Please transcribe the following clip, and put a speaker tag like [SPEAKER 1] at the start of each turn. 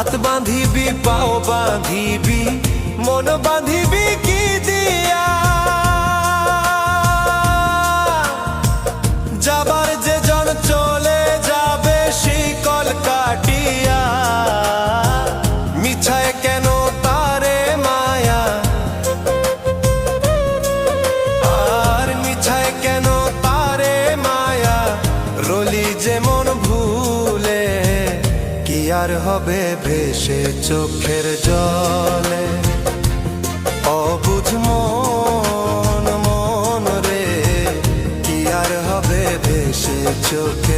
[SPEAKER 1] হাত বাঁধিবি পাও বাঁধিবি মন বাঁধিবি কি দিয়া যাবার যে জন চলে যাবে শিকল কাটিয়া মিছায় কেন তারে মায়া আর মিছায় কেন তারে মায়া রলি যেমন ভুলে কি আর হবে ভেসে চোখের জলে অবুঝ মন মন রে কি আর হবে ভেসে চোখে